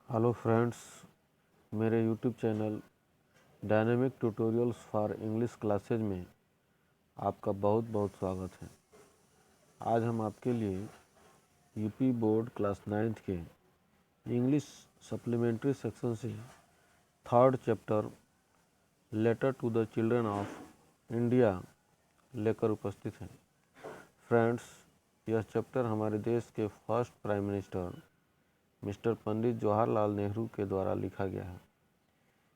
Hello friends, मेरे YouTube channel dynamic tutorials for English classes में आपका बहुत बहुत स्वागत है। आज हम आपके लिए यूपी बोर्ड क्लास 9th के इंग्लिश सप्लीमेंट्री सेक्शन से third chapter letter to the children of India लेकर उपस्थित हैं। फ्रेंड्स, यह चैप्टर हमारे देश के first prime minister mister Pandit Jawaharlal Nehru के द्वारा लिखा गया है।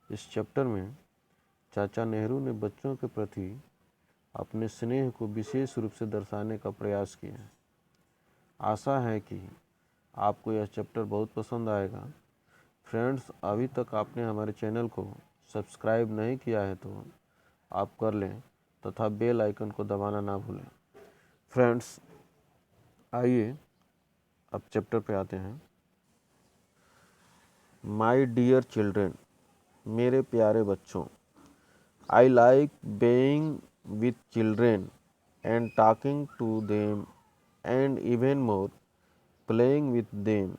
इस चैप्टर में चाचा नेहरू ने बच्चों के प्रति अपने स्नेह को विशेष रूप से दर्शाने का प्रयास किया है। आशा है कि आपको यह चैप्टर बहुत पसंद आएगा। फ्रेंड्स, अभी तक आपने हमारे चैनल को सब्सक्राइब नहीं किया है तो आप कर लें तथा बेल आइकन को दबाना ना भूलें। फ्रेंड्स, आइए अब चैप्टर पे आते हैं। माय डियर चिल्ड्रेन, मेरे प्यारे बच्चों, I like being with children and talking to them and even more playing with them.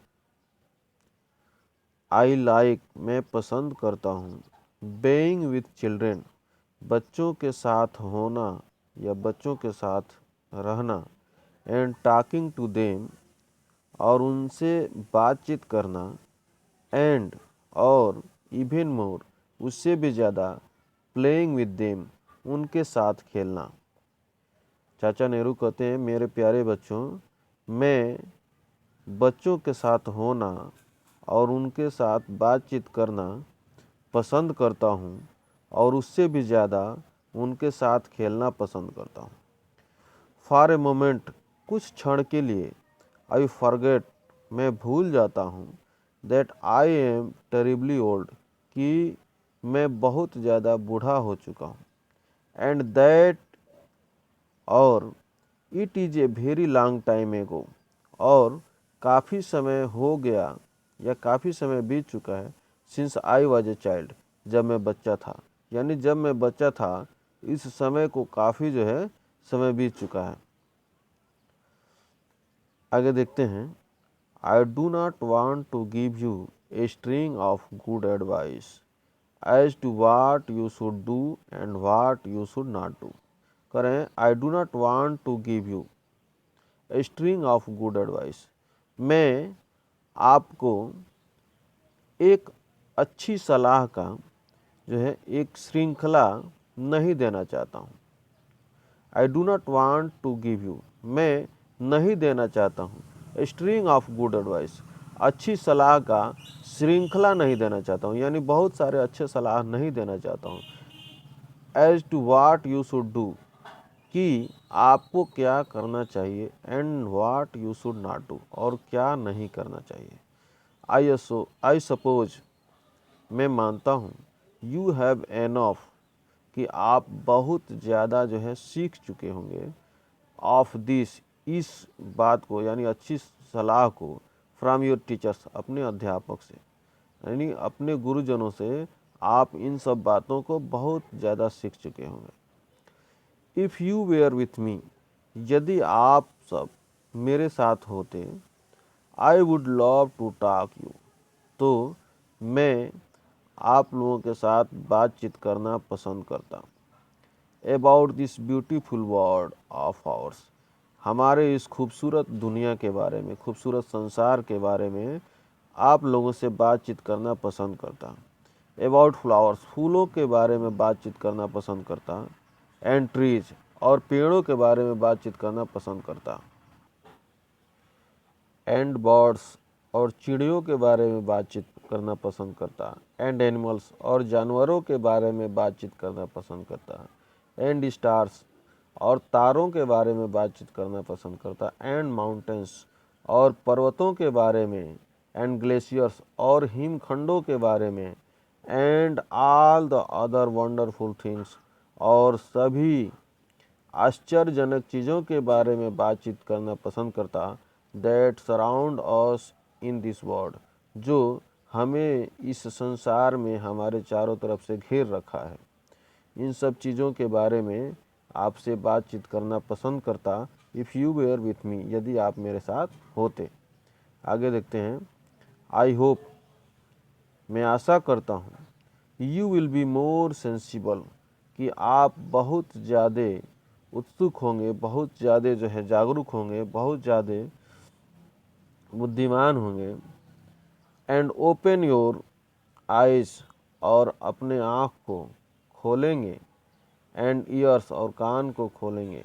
I like मैं पसंद करता हूँ being with children बच्चों के साथ होना या बच्चों के साथ रहना and talking to them और उनसे बातचीत करना and और even more उससे भी ज़्यादा प्लेइंग विद देम उनके साथ खेलना। चाचा नेहरू कहते हैं, मेरे प्यारे बच्चों, मैं बच्चों के साथ होना और उनके साथ बातचीत करना पसंद करता हूँ और उससे भी ज़्यादा उनके साथ खेलना पसंद करता हूँ। फॉर ए मोमेंट कुछ क्षण के लिए आई फॉरगेट मैं भूल जाता हूँ that I am terribly old कि मैं बहुत ज़्यादा बूढ़ा हो चुका हूँ एंड दैट और it is a very long time एगो और काफ़ी समय हो गया या काफ़ी समय बीत चुका है since I was a child जब मैं बच्चा था, यानी जब मैं बच्चा था इस समय को काफ़ी समय बीत चुका है। आगे देखते हैं। I do not want to give you a string of good advice as to what you should do and what you should not do. करें, I do not want to give you a string of good advice, मैं आपको एक अच्छी सलाह का एक श्रृंखला नहीं देना चाहता हूँ। I do not want to give you, मैं नहीं देना चाहता हूँ a string of good advice, अच्छी सलाह का श्रृंखला नहीं देना चाहता हूँ, यानी बहुत सारे अच्छे सलाह नहीं देना चाहता हूँ। As to what you should do, कि आपको क्या करना चाहिए, and what you should not do, और क्या नहीं करना चाहिए। आई सपोज, मैं मानता हूँ, यू हैव एनफ, कि आप बहुत ज़्यादा सीख चुके होंगे, ऑफ दिस, इस बात को, यानी अच्छी सलाह को, फ्रॉम योर टीचर्स, अपने अध्यापक से, यानी अपने गुरुजनों से आप इन सब बातों को बहुत ज़्यादा सीख चुके होंगे। If you were with me, यदि आप सब मेरे साथ होते, I would love to talk you, तो मैं आप लोगों के साथ बातचीत करना पसंद करता। About this beautiful world of hours, हमारे इस खूबसूरत दुनिया के बारे में, खूबसूरत संसार के बारे में आप लोगों से बातचीत करना पसंद करता। अबाउट फ्लावर्स, फूलों के बारे में बातचीत करना पसंद करता। एंड ट्रीज, और पेड़ों के बारे में बातचीत करना पसंद करता। एंड बर्ड्स, और चिड़ियों के बारे में बातचीत करना पसंद करता। एंड एनिमल्स, और जानवरों के बारे में बातचीत करना पसंद करता। एंड स्टार्स, और तारों के बारे में बातचीत करना पसंद करता। एंड माउंटेन्स, और पर्वतों के बारे में। एंड ग्लेशियर्स, और हिमखंडों के बारे में। And all the other wonderful things, और सभी आश्चर्यजनक चीज़ों के बारे में बातचीत करना पसंद करता। That surround us in this world, जो हमें इस संसार में हमारे चारों तरफ से घेर रखा है, इन सब चीज़ों के बारे में आपसे बातचीत करना पसंद करता। If you were with me, यदि आप मेरे साथ होते। आगे देखते हैं। आई होप, मैं आशा करता हूँ you will be more sensible, कि आप बहुत ज़्यादा उत्सुक होंगे, बहुत ज़्यादा जो है जागरूक होंगे, बहुत ज़्यादा बुद्धिमान होंगे। एंड ओपन योर आइज़, और अपने आँख को खोलेंगे, एंड ईयर्स, और कान को खोलेंगे,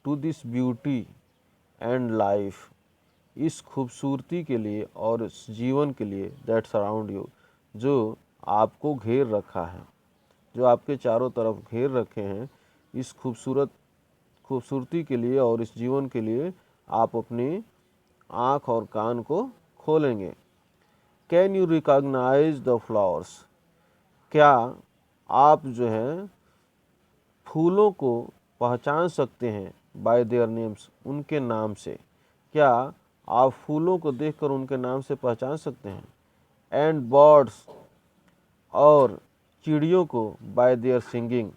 to this beauty and life, इस खूबसूरती के लिए और इस जीवन के लिए, दैट सराउंड यू, जो आपको घेर रखा है, जो आपके चारों तरफ घेर रखे हैं। इस खूबसूरती के लिए और इस जीवन के लिए आप अपनी आँख और कान को खोलेंगे। Can you recognise the flowers, क्या आप जो है फूलों को पहचान सकते हैं, बाय देयर नेम्स, उनके नाम से, क्या आप फूलों को देखकर उनके नाम से पहचान सकते हैं। एंड बर्ड्स, और चिड़ियों को, बाय देयर सिंगिंग,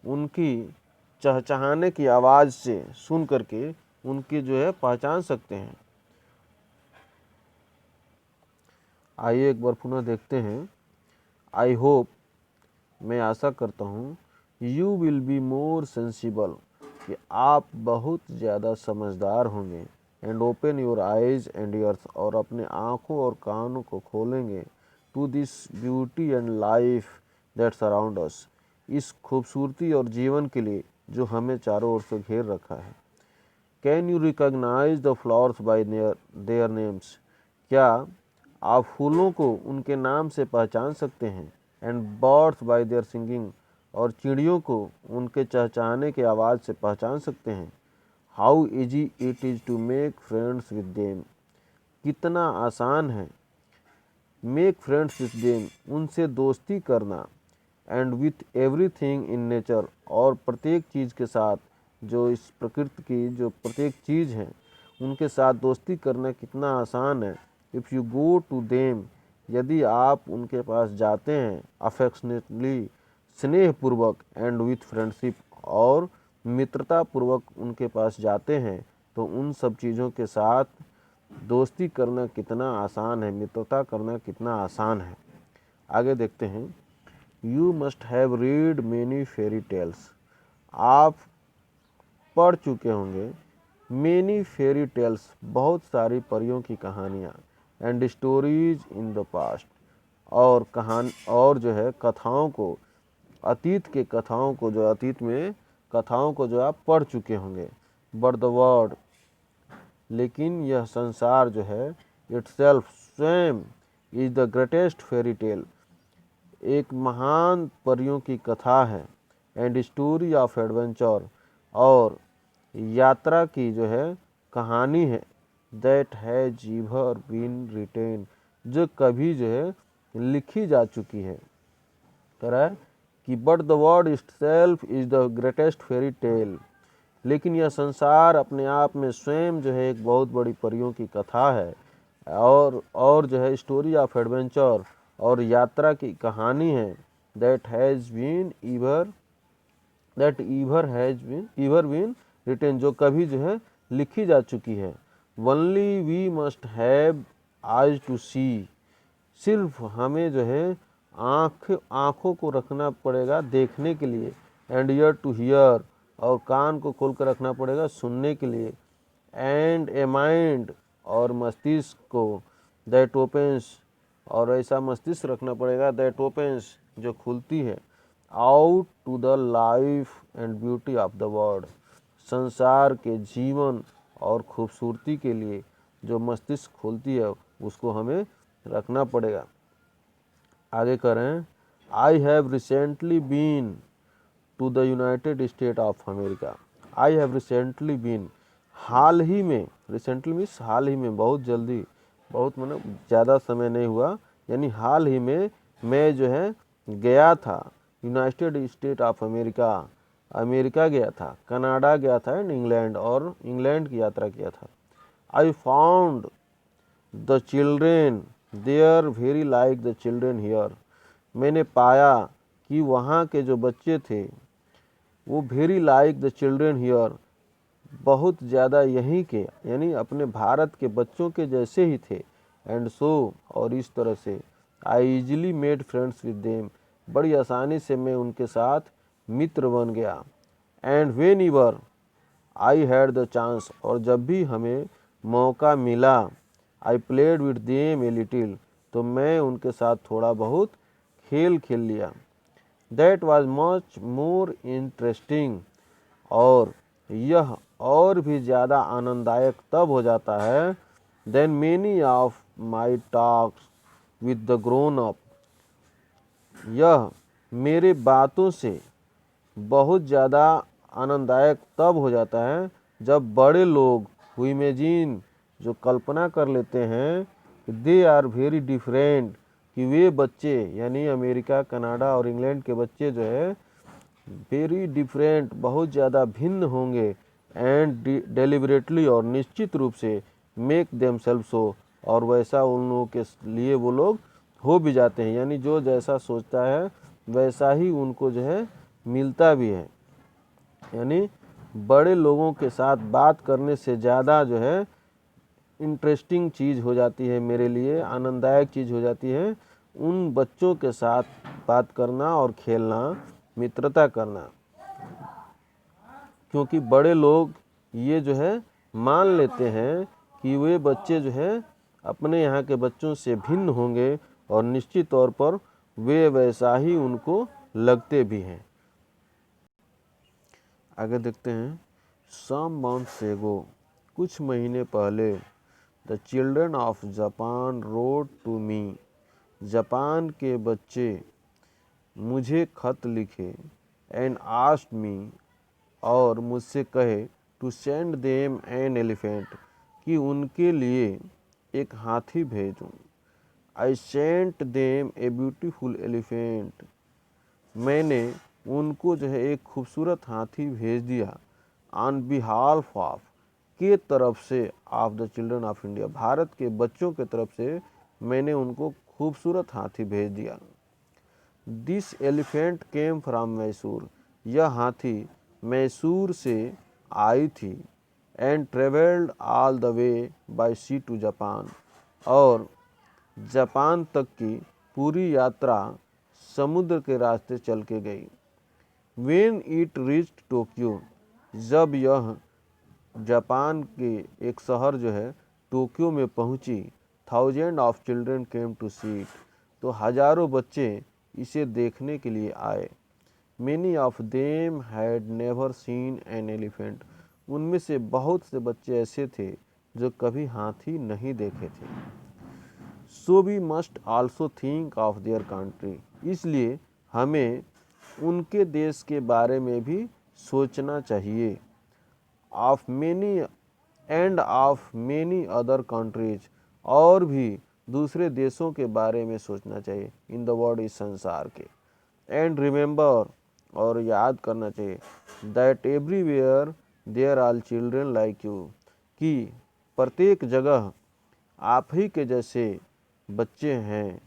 उनकी चहचहाने की आवाज़ से सुन करके उनकी जो है पहचान सकते हैं। आइए एक बार पुनः देखते हैं। आई होप, मैं आशा करता हूँ, you will be more sensible, कि आप बहुत ज़्यादा समझदार होंगे। And open your eyes and ears, और अपने आँखों और कानों को खोलेंगे, to this beauty and life that surround us, इस खूबसूरती और जीवन के लिए जो हमें चारों ओर से घेर रखा है। Can you recognise the flowers by their names, क्या आप फूलों को उनके नाम से पहचान सकते हैं। And birds bye there singing, और चिड़ियों को उनके चहचहाने की आवाज़ से पहचान सकते हैं। How easy it is to make friends with them, कितना आसान है मेक फ्रेंड्स विद देम, उनसे दोस्ती करना। And with everything in nature, और प्रत्येक चीज़ के साथ, जो इस प्रकृति की जो प्रत्येक चीज़ है उनके साथ दोस्ती करना कितना आसान है। If you go to them, यदि आप उनके पास जाते हैं, अफेक्शनेटली, स्नेहपूर्वक, एंड विथ फ्रेंडशिप, और मित्रतापूर्वक उनके पास जाते हैं, तो उन सब चीज़ों के साथ दोस्ती करना कितना आसान है, मित्रता करना कितना आसान है। आगे देखते हैं। You must have read many fairy tales, आप पढ़ चुके होंगे मेनी फेरी टेल्स, बहुत सारी परियों की कहानियाँ। And stories in the past, और जो है कथाओं को, अतीत के कथाओं को, जो अतीत में कथाओं को जो आप पढ़ चुके होंगे। बट द वर्ल्ड, लेकिन यह संसार जो है, इटसेल्फ, स्वयं, is the greatest fairy tale, एक महान परियों की कथा है। एंड स्टोरी ऑफ एडवेंचर, और यात्रा की जो है कहानी है। That has ever been written, जो कभी जो है लिखी जा चुकी है। कह रहा है कि but the world itself is the greatest fairy tale, लेकिन यह संसार अपने आप में स्वयं जो है एक बहुत बड़ी परियों की कथा है। और जो है स्टोरी ऑफ एडवेंचर, और यात्रा की कहानी है। That has been ever been written, जो कभी जो है लिखी जा चुकी है। Only we must have eyes to see, सिर्फ हमें जो है आँखों को रखना पड़ेगा देखने के लिए। एंड ईयर टू हियर, और कान को खोल कर रखना पड़ेगा सुनने के लिए। एंड ए माइंड, और मस्तिष्क को, दैट ओपन्स, और ऐसा मस्तिष्क रखना पड़ेगा दैट ओपन्स, जो खुलती है, out to the life and beauty of the world, संसार के जीवन और खूबसूरती के लिए जो मस्तिष्क खोलती है उसको हमें रखना पड़ेगा। आगे करें। I have recently been to the United State of America, I have recently been, हाल ही में, रिसेंटली मीन्स हाल ही में, बहुत जल्दी, बहुत मतलब ज़्यादा समय नहीं हुआ, यानी हाल ही में मैं जो है गया था United State of America, America गया था, कनाडा गया था, एंड इंग्लैंड, और इंग्लैंड की यात्रा किया था। I found the children there very like the children here, मैंने पाया कि वहाँ के जो बच्चे थे वो very like the children here, बहुत ज़्यादा यहीं के, यानी अपने भारत के बच्चों के जैसे ही थे। एंड सो, और इस तरह से, I easily made friends with them, बड़ी आसानी से मैं उनके साथ मित्र बन गया। And whenever I had the chance, और जब भी हमें मौका मिला, I played with them a little, तो मैं उनके साथ थोड़ा बहुत खेल खेल लिया। That was much more interesting, और यह और भी ज़्यादा आनंददायक तब हो जाता है, then many of my talks with the grown up, यह मेरे बातों से बहुत ज़्यादा आनंददायक तब हो जाता है जब बड़े लोग हु इमेजिन, जो कल्पना कर लेते हैं, दे आर वेरी डिफरेंट, कि वे बच्चे यानी अमेरिका, कनाडा और इंग्लैंड के बच्चे जो है वेरी डिफरेंट, बहुत ज़्यादा भिन्न होंगे, एंड डेलिबरेटली, और निश्चित रूप से, मेक देम सेल्फ सो, और वैसा उन लोगों के लिए वो लोग हो भी जाते हैं, यानी जो जैसा सोचता है वैसा ही उनको जो है मिलता भी है। यानी बड़े लोगों के साथ बात करने से ज़्यादा जो है इंटरेस्टिंग चीज़ हो जाती है मेरे लिए, आनंददायक चीज़ हो जाती है उन बच्चों के साथ बात करना और खेलना, मित्रता करना, क्योंकि बड़े लोग ये जो है मान लेते हैं कि वे बच्चे जो है अपने यहाँ के बच्चों से भिन्न होंगे, और निश्चित तौर पर वे वैसा ही उनको लगते भी हैं। आगे देखते हैं, सम मंथ्स एगो, कुछ महीने पहले, the children of Japan wrote to me, Japan के बच्चे मुझे खत लिखे, एंड आस्क्ड मी, और मुझसे कहे, to send them an elephant, कि उनके लिए एक हाथी भेजूं। I sent them a beautiful elephant, मैंने उनको जो है एक खूबसूरत हाथी भेज दिया। ऑन बिहाफ ऑफ, के तरफ से, of the children of India, Bharat के बच्चों के तरफ से मैंने उनको खूबसूरत हाथी भेज दिया। This elephant came from Mysore, यह हाथी मैसूर से आई थी। And travelled all the way by sea to Japan, और जापान तक की पूरी यात्रा समुद्र के रास्ते चल के गई। वेन इट रीच्ड टोक्यो, जब यह जापान के एक शहर जो है टोक्यो में पहुंची, thousand of children came to see it, तो हजारों बच्चे इसे देखने के लिए आए। Many of them had never seen an elephant, उनमें से बहुत से बच्चे ऐसे थे जो कभी हाथी नहीं देखे थे। So we must also think of their country, इसलिए हमें उनके देश के बारे में भी सोचना चाहिए। Of many end of many other countries, और भी दूसरे देशों के बारे में सोचना चाहिए, इन द वर्ल्ड, इस संसार के। एंड रिमेंबर, और याद करना चाहिए, that everywhere there are children like you, कि प्रत्येक जगह आप ही के जैसे बच्चे हैं।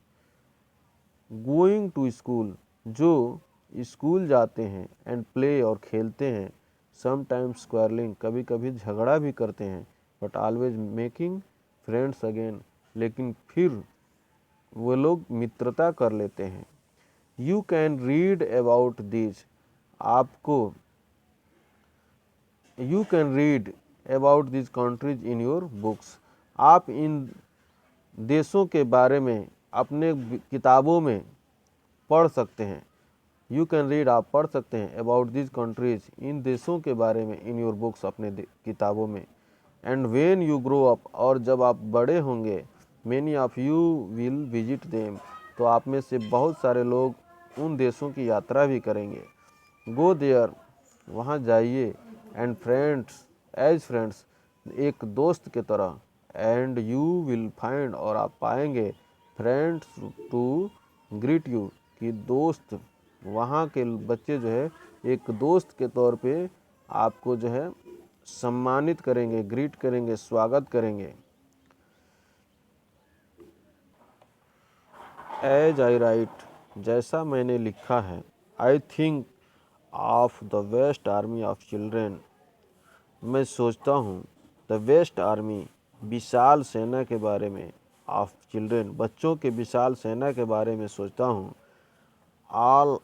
गोइंग टू स्कूल, जो स्कूल जाते हैं, एंड प्ले, और खेलते हैं, समटाइम्स क्वारलिंग, कभी कभी झगड़ा भी करते हैं, but always making friends again, लेकिन फिर वो लोग मित्रता कर लेते हैं। You can read about this, आपको you can read about this countries in your books, आप इन देशों के बारे में अपने किताबों में पढ़ सकते हैं। यू कैन रीड, आप पढ़ सकते हैं, अबाउट दिस कंट्रीज, इन देशों के बारे में, इन योर बुक्स, अपने किताबों में। And when you grow up, और जब आप बड़े होंगे, many of you will visit them, तो आप में से बहुत सारे लोग उन देशों की यात्रा भी करेंगे। गो देयर, वहाँ जाइए, एंड फ्रेंड्स, एज फ्रेंड्स, एक दोस्त के तरह, एंड यू विल फाइंड, और आप पाएंगे, फ्रेंड्स टू ग्रीट यू, कि दोस्त, वहाँ के बच्चे जो है एक दोस्त के तौर पे आपको जो है सम्मानित करेंगे, ग्रीट करेंगे, स्वागत करेंगे। एज आई राइट, जैसा मैंने लिखा है, I think of the vast army of children, मैं सोचता हूँ द वेस्ट आर्मी, विशाल सेना के बारे में, ऑफ चिल्ड्रेन, बच्चों के विशाल सेना के बारे में सोचता हूँ। ऑल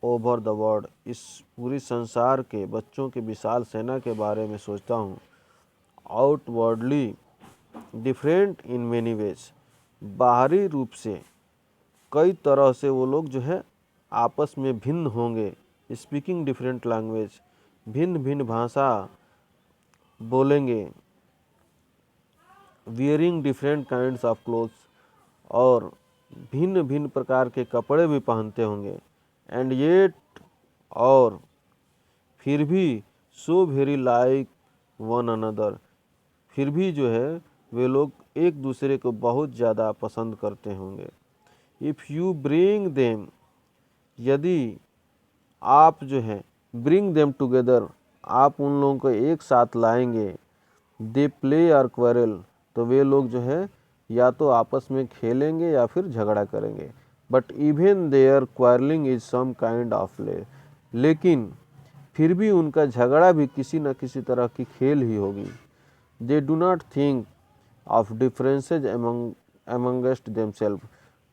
ओवर द वर्ल्ड, इस पूरी संसार के बच्चों के विशाल सेना के बारे में सोचता हूँ। Outwardly different in many ways, बाहरी रूप से कई तरह से वो लोग जो है आपस में भिन्न होंगे। स्पीकिंग डिफरेंट लैंग्वेज, भिन्न भिन्न भाषा बोलेंगे। Wearing different kinds of clothes, और भिन्न भिन्न प्रकार के कपड़े भी पहनते होंगे। एंड येट, और फिर भी so very like one another, फिर भी जो है वे लोग एक दूसरे को बहुत ज़्यादा पसंद करते होंगे। इफ़ यू ब्रिंग देम, यदि आप जो है ब्रिंग देम टुगेदर, आप उन लोगों को एक साथ लाएंगे। दे प्ले और क्वेरल, तो वे लोग जो है या तो आपस में खेलेंगे या फिर झगड़ा करेंगे। But even their quarrelling is some kind of play, लेकिन फिर भी उनका झगड़ा भी किसी न किसी तरह की खेल ही होगी। They do not think of differences amongst themselves,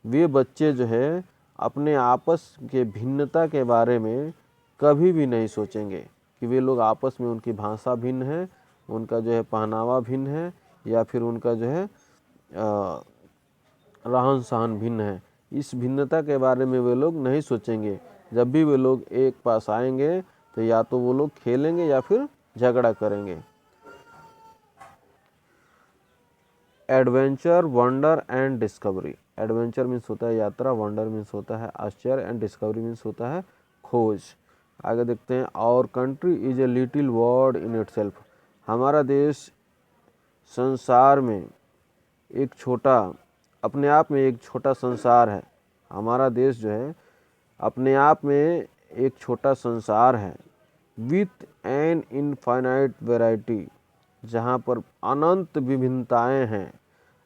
वे बच्चे जो है अपने आपस के भिन्नता के बारे में कभी भी नहीं सोचेंगे कि वे लोग आपस में, उनकी भाषा भिन्न है, उनका जो है पहनावा भिन्न है, या फिर उनका जो है रहन सहन भिन्न है। इस भिन्नता के बारे में वे लोग नहीं सोचेंगे। जब भी वे लोग एक पास आएंगे तो या तो वो लोग खेलेंगे या फिर झगड़ा करेंगे। Adventure, wonder and discovery, adventure means होता है यात्रा, वंडर मीन्स होता है आश्चर्य, एंड डिस्कवरी मीन्स होता है खोज। आगे देखते हैं। Our country is a little world in itself, हमारा देश संसार में एक छोटा, अपने आप में एक छोटा संसार है। हमारा देश जो है अपने आप में एक छोटा संसार है। विथ एन इनफाइनाइट वेराइटी, जहाँ पर अनंत विभिन्नताएं हैं।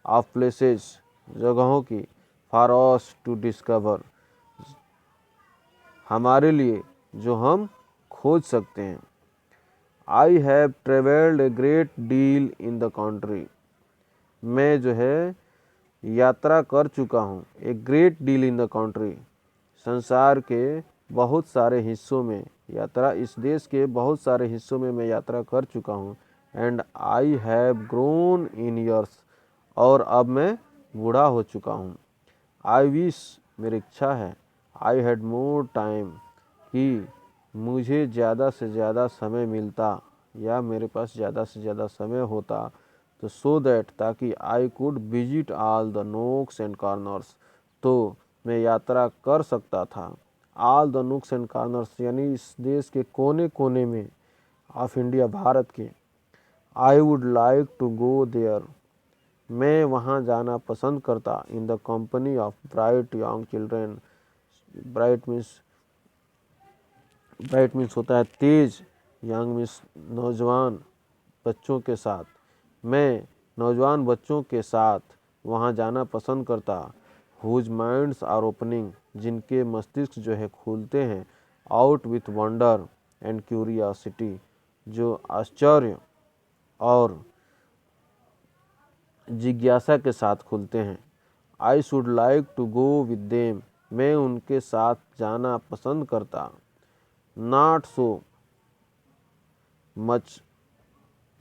ऑफ प्लेसेस, जगहों की। फॉर अस टू डिस्कवर, हमारे लिए जो हम खोज सकते हैं। I have travelled a great deal in the country, मैं जो है यात्रा कर चुका हूँ। A great deal in the country, संसार के बहुत सारे हिस्सों में यात्रा, इस देश के बहुत सारे हिस्सों में मैं यात्रा कर चुका हूँ। And I have grown in years, और अब मैं बूढ़ा हो चुका हूँ। आई विश, मेरी इच्छा है। आई हैड मोर टाइम, कि मुझे ज़्यादा से ज़्यादा समय मिलता, या मेरे पास ज़्यादा से ज़्यादा समय होता, तो सो दैट, ताकि I could visit all the nooks and corners, तो मैं यात्रा कर सकता था। All the nooks and corners यानी इस देश के कोने कोने में, ऑफ इंडिया, भारत के। I would like to go there, मैं वहाँ जाना पसंद करता। In the company of bright young children, bright means होता है तेज, यंग मीन्स नौजवान बच्चों के साथ। मैं नौजवान बच्चों के साथ वहाँ जाना पसंद करता। हुज माइंड्स आर ओपनिंग, जिनके मस्तिष्क जो है खुलते हैं। Out with wonder and curiosity, जो आश्चर्य और जिज्ञासा के साथ खुलते हैं। I should like to go with them, मैं उनके साथ जाना पसंद करता। Not so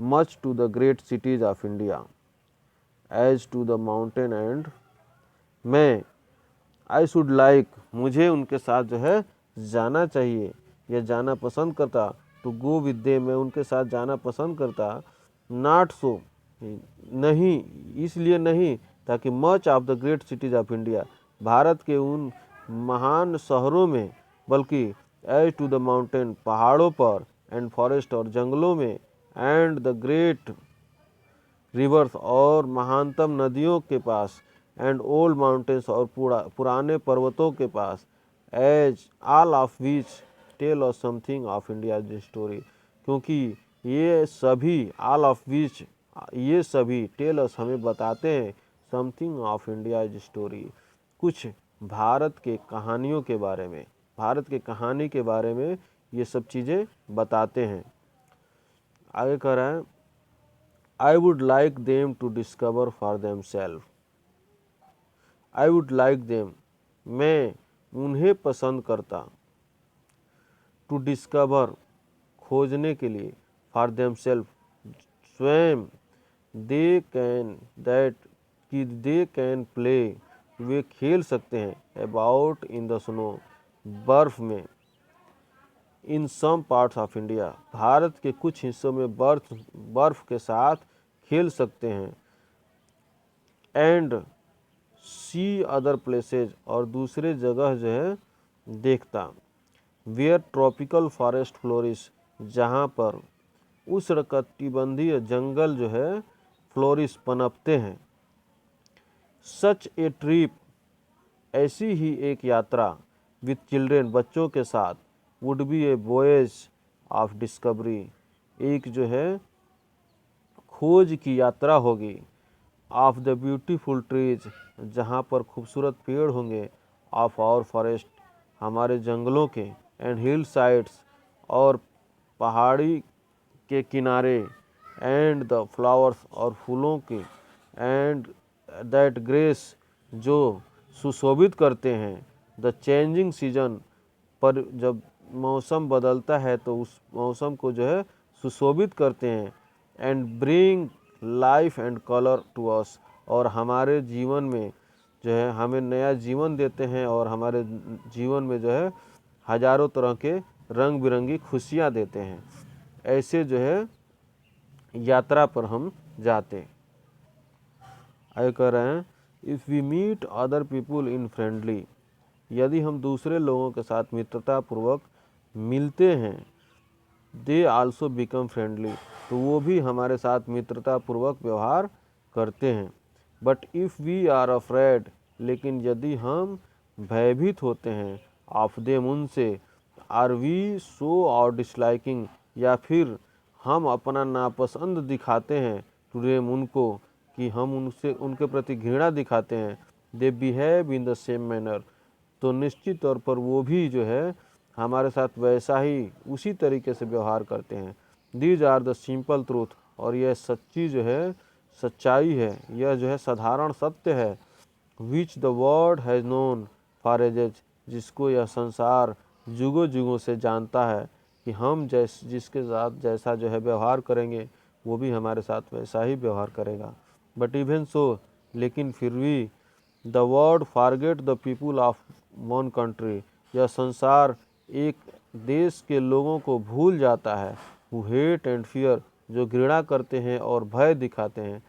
much to the great cities of India as to the mountain and, मैं आई शुड लाइक, मुझे उनके साथ जो है जाना चाहिए या जाना पसंद करता। टू गो विद देम, मैं उनके साथ जाना पसंद करता। नॉट सो, नहीं, इसलिए नहीं ताकि much of the great cities of India, Bharat के उन महान शहरों में, बल्कि एज टू द माउंटेन, पहाड़ों पर, एंड फॉरेस्ट, और जंगलों में, एंड द ग्रेट रिवर्स, और महानतम नदियों के पास, एंड ओल्ड माउंटेन्स, और पुराने पर्वतों के पास। As all of which tell us something of India story, क्योंकि ये सभी, ऑल ऑफ विच, ये सभी, टेल अस, हमें बताते हैं, समथिंग ऑफ इंडिया स्टोरी, कुछ भारत के कहानियों के बारे में, भारत के कहानी के बारे में ये सब चीज़ें बताते हैं। आगे कह रहा है, I would like them to discover for themselves. I would like them, मैं उन्हें पसंद करता, to discover, खोजने के लिए, for themselves, स्वयं, they can that कि they can play, वे खेल सकते हैं, about in the snow, बर्फ में, in some parts of India, Bharat के कुछ हिस्सों में बर्फ के साथ खेल सकते हैं, एंड सी अदर प्लेसेज, और दूसरे जगह जो है देखता, वेयर ट्रॉपिकल फॉरेस्ट फ्लोरिश, जहाँ पर उष्णकटिबंधीय जंगल जो है फ्लोरिश पनपते हैं, सच ए ट्रिप, ऐसी ही एक यात्रा, विथ चिल्ड्रेन, बच्चों के साथ, would be A voyage of discovery, एक जो है खोज की यात्रा होगी, ऑफ द ब्यूटीफुल ट्रीज, जहाँ पर खूबसूरत पेड़ होंगे, ऑफ आवर फॉरेस्ट, हमारे जंगलों के, एंड हिल साइड्स, और पहाड़ी के किनारे, एंड द फ्लावर्स, और फूलों के, एंड दैट ग्रेस, जो सुशोभित करते हैं, द चेंजिंग सीजन, पर जब मौसम बदलता है तो उस मौसम को जो है सुशोभित करते हैं, and bring life and colour to us, और हमारे जीवन में जो है हमें नया जीवन देते हैं, और हमारे जीवन में जो है हजारों तरह के रंग बिरंगी खुशियाँ देते हैं। ऐसे जो है यात्रा पर हम जाते। आगे कह रहे हैं, if we meet other people in friendly, यदि हम दूसरे लोगों के साथ मित्रतापूर्वक मिलते हैं, दे आल्सो बिकम फ्रेंडली, तो वो भी हमारे साथ मित्रतापूर्वक व्यवहार करते हैं। But if we are afraid, लेकिन यदि हम भयभीत होते हैं, ऑफ देम, उनसे, are we so or disliking, या फिर हम अपना नापसंद दिखाते हैं, टू देम, उनको, कि हम उनसे उनके प्रति घृणा दिखाते हैं, they behave in the same manner, तो निश्चित तौर पर वो भी जो है हमारे साथ वैसा ही उसी तरीके से व्यवहार करते हैं। These are the simple truth, और यह सच्ची जो है सच्चाई है, यह जो है साधारण सत्य है, which the world has known for edges, जिसको यह संसार जुगों जुगों से जानता है, कि हम जिसके साथ जैसा जो है व्यवहार करेंगे, वो भी हमारे साथ वैसा ही व्यवहार करेगा। बट इवन सो, लेकिन फिर भी, the world forget the people of one country, यह संसार एक देश के लोगों को भूल जाता है, हु हेट एंड फियर, जो घृणा करते हैं और भय दिखाते हैं,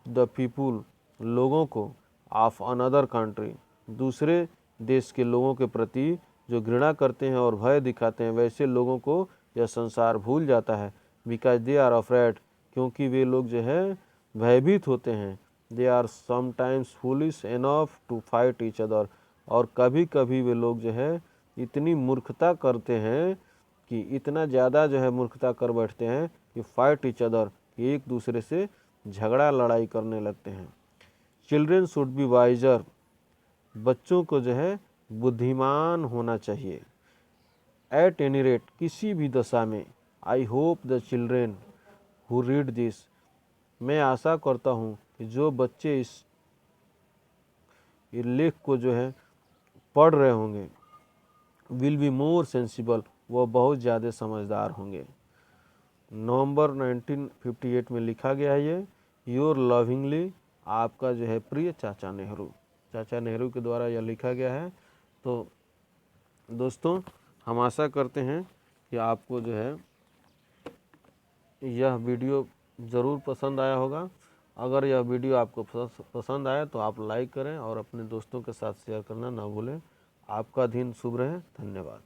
द पीपुल, लोगों को, ऑफ अनदर कंट्री, दूसरे देश के लोगों के प्रति जो घृणा करते हैं और भय दिखाते हैं, वैसे लोगों को यह संसार भूल जाता है, बिकॉज दे आर अफ्रेड, क्योंकि वे लोग जो है भयभीत होते हैं, they are sometimes foolish enough to fight each other, और कभी कभी वे लोग जो है इतनी मूर्खता करते हैं, कि इतना ज़्यादा जो है मूर्खता कर बैठते हैं, कि फाइट ईच अदर, कि एक दूसरे से झगड़ा लड़ाई करने लगते हैं। चिल्ड्रेन शुड बी वाइजर, बच्चों को जो है बुद्धिमान होना चाहिए। एट एनी रेट, किसी भी दशा में, I hope the children who read this, मैं आशा करता हूँ कि जो बच्चे इस लेख को जो है पढ़ रहे होंगे, विल बी मोर सेंसिबल, वह बहुत ज़्यादा समझदार होंगे। नवंबर 1958 में लिखा गया है ये, योर लविंगली, आपका जो है प्रिय चाचा नेहरू, चाचा नेहरू के द्वारा यह लिखा गया है। तो दोस्तों, हम आशा करते हैं कि आपको जो है यह वीडियो ज़रूर पसंद आया होगा। अगर यह वीडियो आपको पसंद आया तो आप लाइक करें और अपने दोस्तों के साथ शेयर करना ना भूलें। आपका दिन शुभ रहे। धन्यवाद।